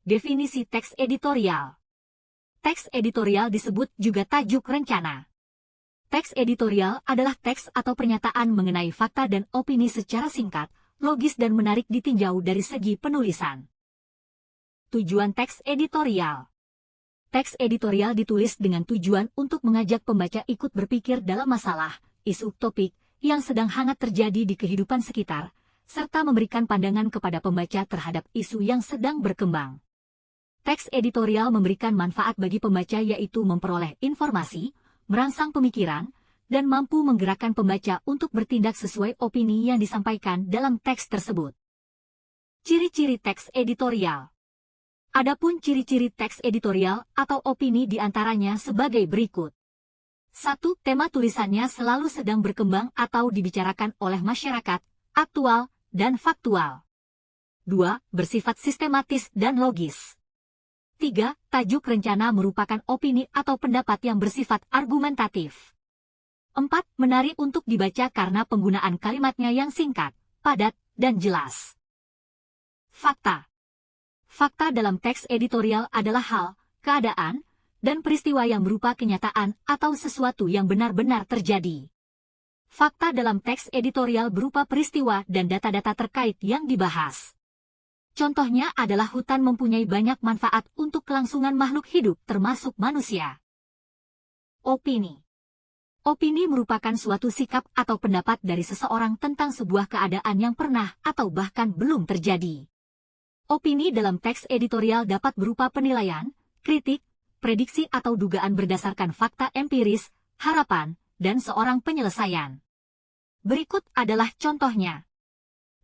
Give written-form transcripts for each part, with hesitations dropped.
Definisi teks editorial. Teks editorial disebut juga tajuk rencana. Teks editorial adalah teks atau pernyataan mengenai fakta dan opini secara singkat, logis dan menarik ditinjau dari segi penulisan. Tujuan teks editorial. Teks editorial ditulis dengan tujuan untuk mengajak pembaca ikut berpikir dalam masalah, isu, topik yang sedang hangat terjadi di kehidupan sekitar, serta memberikan pandangan kepada pembaca terhadap isu yang sedang berkembang. Teks editorial memberikan manfaat bagi pembaca yaitu memperoleh informasi, merangsang pemikiran, dan mampu menggerakkan pembaca untuk bertindak sesuai opini yang disampaikan dalam teks tersebut. Ciri-ciri teks editorial. Adapun ciri-ciri teks editorial atau opini diantaranya sebagai berikut. 1. Tema tulisannya selalu sedang berkembang atau dibicarakan oleh masyarakat, aktual, dan faktual. 2. Bersifat sistematis dan logis. 3. Tajuk rencana merupakan opini atau pendapat yang bersifat argumentatif. 4. Menarik untuk dibaca karena penggunaan kalimatnya yang singkat, padat, dan jelas. Fakta. Fakta dalam teks editorial adalah hal, keadaan, dan peristiwa yang berupa kenyataan atau sesuatu yang benar-benar terjadi. Fakta dalam teks editorial berupa peristiwa dan data-data terkait yang dibahas. Contohnya adalah hutan mempunyai banyak manfaat untuk kelangsungan makhluk hidup termasuk manusia. Opini. Opini merupakan suatu sikap atau pendapat dari seseorang tentang sebuah keadaan yang pernah atau bahkan belum terjadi. Opini dalam teks editorial dapat berupa penilaian, kritik, prediksi atau dugaan berdasarkan fakta empiris, harapan, dan seorang penyelesaian. Berikut adalah contohnya.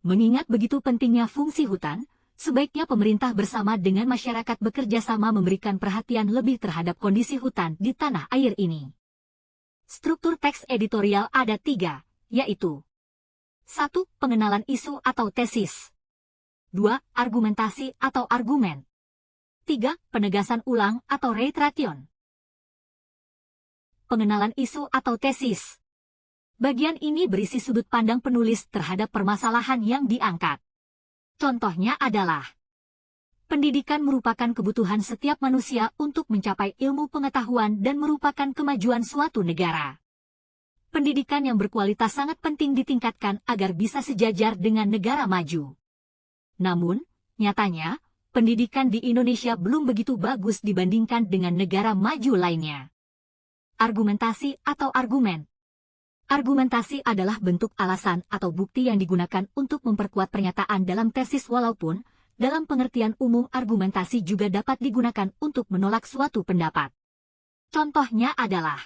Mengingat begitu pentingnya fungsi hutan, sebaiknya pemerintah bersama dengan masyarakat bekerja sama memberikan perhatian lebih terhadap kondisi hutan di tanah air ini. Struktur teks editorial ada 3, yaitu 1. Pengenalan isu atau tesis. 2. Argumentasi atau argumen. 3. Penegasan ulang atau reiteration. Pengenalan isu atau tesis. Bagian ini berisi sudut pandang penulis terhadap permasalahan yang diangkat. Contohnya adalah, pendidikan merupakan kebutuhan setiap manusia untuk mencapai ilmu pengetahuan dan merupakan kemajuan suatu negara. Pendidikan yang berkualitas sangat penting ditingkatkan agar bisa sejajar dengan negara maju. Namun, nyatanya, pendidikan di Indonesia belum begitu bagus dibandingkan dengan negara maju lainnya. Argumentasi atau argumen. Argumentasi adalah bentuk alasan atau bukti yang digunakan untuk memperkuat pernyataan dalam tesis walaupun, dalam pengertian umum argumentasi juga dapat digunakan untuk menolak suatu pendapat. Contohnya adalah,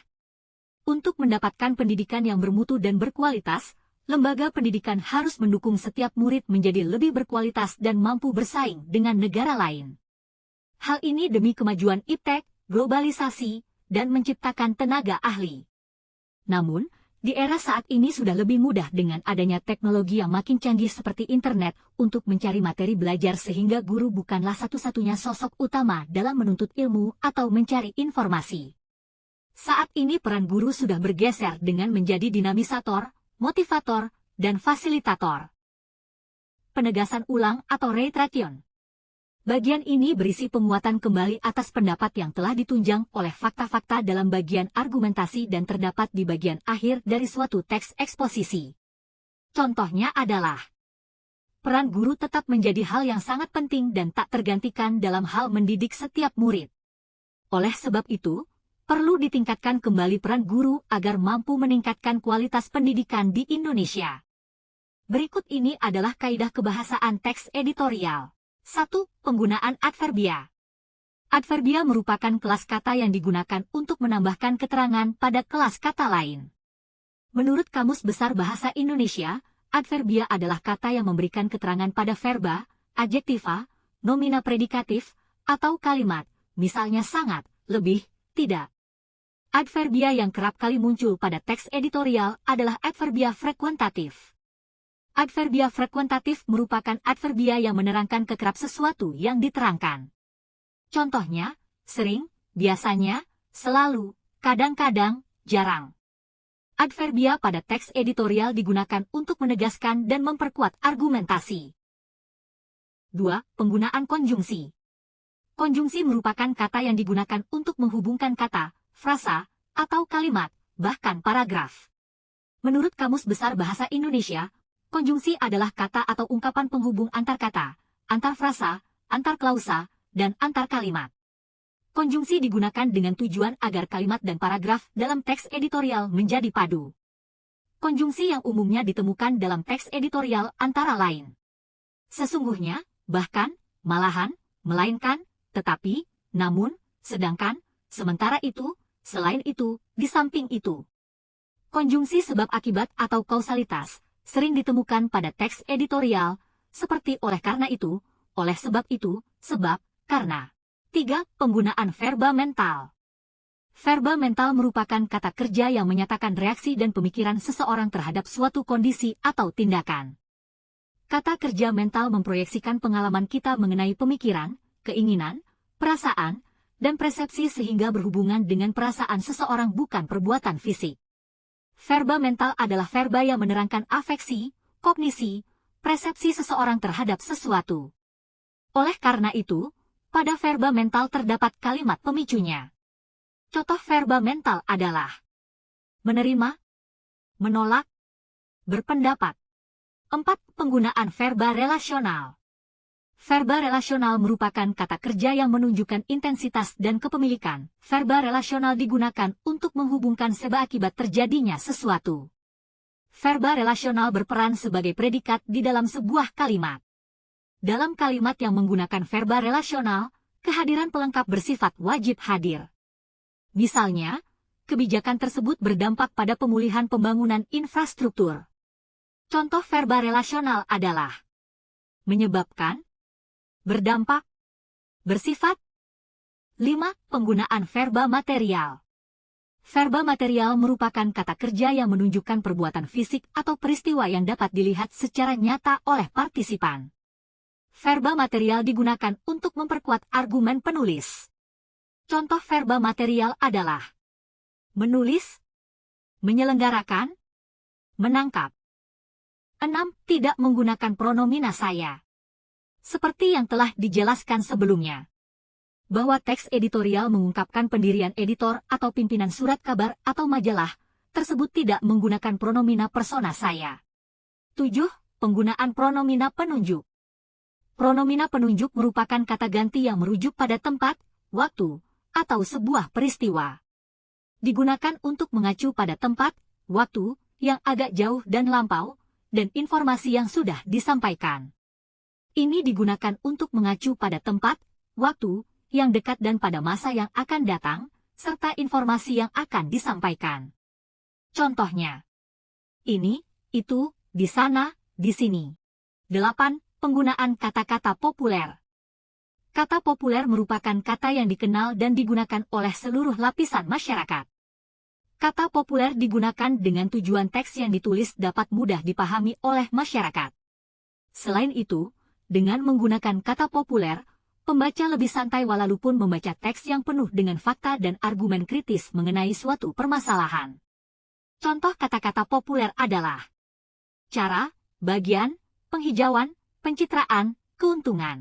untuk mendapatkan pendidikan yang bermutu dan berkualitas, lembaga pendidikan harus mendukung setiap murid menjadi lebih berkualitas dan mampu bersaing dengan negara lain. Hal ini demi kemajuan iptek, globalisasi, dan menciptakan tenaga ahli. Namun, di era saat ini sudah lebih mudah dengan adanya teknologi yang makin canggih seperti internet untuk mencari materi belajar sehingga guru bukanlah satu-satunya sosok utama dalam menuntut ilmu atau mencari informasi. Saat ini peran guru sudah bergeser dengan menjadi dinamisator, motivator, dan fasilitator. Penegasan ulang atau reiteration. Bagian ini berisi penguatan kembali atas pendapat yang telah ditunjang oleh fakta-fakta dalam bagian argumentasi dan terdapat di bagian akhir dari suatu teks eksposisi. Contohnya adalah, peran guru tetap menjadi hal yang sangat penting dan tak tergantikan dalam hal mendidik setiap murid. Oleh sebab itu, perlu ditingkatkan kembali peran guru agar mampu meningkatkan kualitas pendidikan di Indonesia. Berikut ini adalah kaidah kebahasaan teks editorial. 1. Penggunaan adverbia. Adverbia merupakan kelas kata yang digunakan untuk menambahkan keterangan pada kelas kata lain. Menurut Kamus Besar Bahasa Indonesia, adverbia adalah kata yang memberikan keterangan pada verba, adjektiva, nomina predikatif, atau kalimat, misalnya sangat, lebih, tidak. Adverbia yang kerap kali muncul pada teks editorial adalah adverbia frekuentatif. Adverbia frekuentatif merupakan adverbia yang menerangkan kekerap sesuatu yang diterangkan. Contohnya, sering, biasanya, selalu, kadang-kadang, jarang. Adverbia pada teks editorial digunakan untuk menegaskan dan memperkuat argumentasi. 2. Penggunaan konjungsi. Konjungsi merupakan kata yang digunakan untuk menghubungkan kata, frasa, atau kalimat, bahkan paragraf. Menurut Kamus Besar Bahasa Indonesia, konjungsi adalah kata atau ungkapan penghubung antar kata, antar frasa, antar klausa, dan antar kalimat. Konjungsi digunakan dengan tujuan agar kalimat dan paragraf dalam teks editorial menjadi padu. Konjungsi yang umumnya ditemukan dalam teks editorial antara lain sesungguhnya, bahkan, malahan, melainkan, tetapi, namun, sedangkan, sementara itu, selain itu, di samping itu. Konjungsi sebab akibat atau kausalitas sering ditemukan pada teks editorial, seperti oleh karena itu, oleh sebab itu, sebab, karena. 3. Penggunaan verba mental. Verba mental merupakan kata kerja yang menyatakan reaksi dan pemikiran seseorang terhadap suatu kondisi atau tindakan. Kata kerja mental memproyeksikan pengalaman kita mengenai pemikiran, keinginan, perasaan, dan persepsi sehingga berhubungan dengan perasaan seseorang bukan perbuatan fisik. Verba mental adalah verba yang menerangkan afeksi, kognisi, persepsi seseorang terhadap sesuatu. Oleh karena itu, pada verba mental terdapat kalimat pemicunya. Contoh verba mental adalah menerima, menolak, berpendapat. 4. Penggunaan verba relasional. Verba relasional merupakan kata kerja yang menunjukkan intensitas dan kepemilikan. Verba relasional digunakan untuk menghubungkan sebab akibat terjadinya sesuatu. Verba relasional berperan sebagai predikat di dalam sebuah kalimat. Dalam kalimat yang menggunakan verba relasional, kehadiran pelengkap bersifat wajib hadir. Misalnya, kebijakan tersebut berdampak pada pemulihan pembangunan infrastruktur. Contoh verba relasional adalah menyebabkan, berdampak, bersifat. 5. Penggunaan verba material. Verba material merupakan kata kerja yang menunjukkan perbuatan fisik atau peristiwa yang dapat dilihat secara nyata oleh partisipan. Verba material digunakan untuk memperkuat argumen penulis. Contoh verba material adalah menulis, menyelenggarakan, menangkap. 6. Tidak menggunakan pronomina saya. Seperti yang telah dijelaskan sebelumnya, bahwa teks editorial mengungkapkan pendirian editor atau pimpinan surat kabar atau majalah, tersebut tidak menggunakan pronomina persona saya. 7. Penggunaan pronomina penunjuk. Pronomina penunjuk merupakan kata ganti yang merujuk pada tempat, waktu, atau sebuah peristiwa. Digunakan untuk mengacu pada tempat, waktu, yang agak jauh dan lampau, dan informasi yang sudah disampaikan. Ini digunakan untuk mengacu pada tempat, waktu, yang dekat dan pada masa yang akan datang, serta informasi yang akan disampaikan. Contohnya, ini, itu, di sana, di sini. 8. Penggunaan kata-kata populer. Kata populer merupakan kata yang dikenal dan digunakan oleh seluruh lapisan masyarakat. Kata populer digunakan dengan tujuan teks yang ditulis dapat mudah dipahami oleh masyarakat. Selain itu, dengan menggunakan kata populer, pembaca lebih santai walaupun membaca teks yang penuh dengan fakta dan argumen kritis mengenai suatu permasalahan. Contoh kata-kata populer adalah cara, bagian, penghijauan, pencitraan, keuntungan.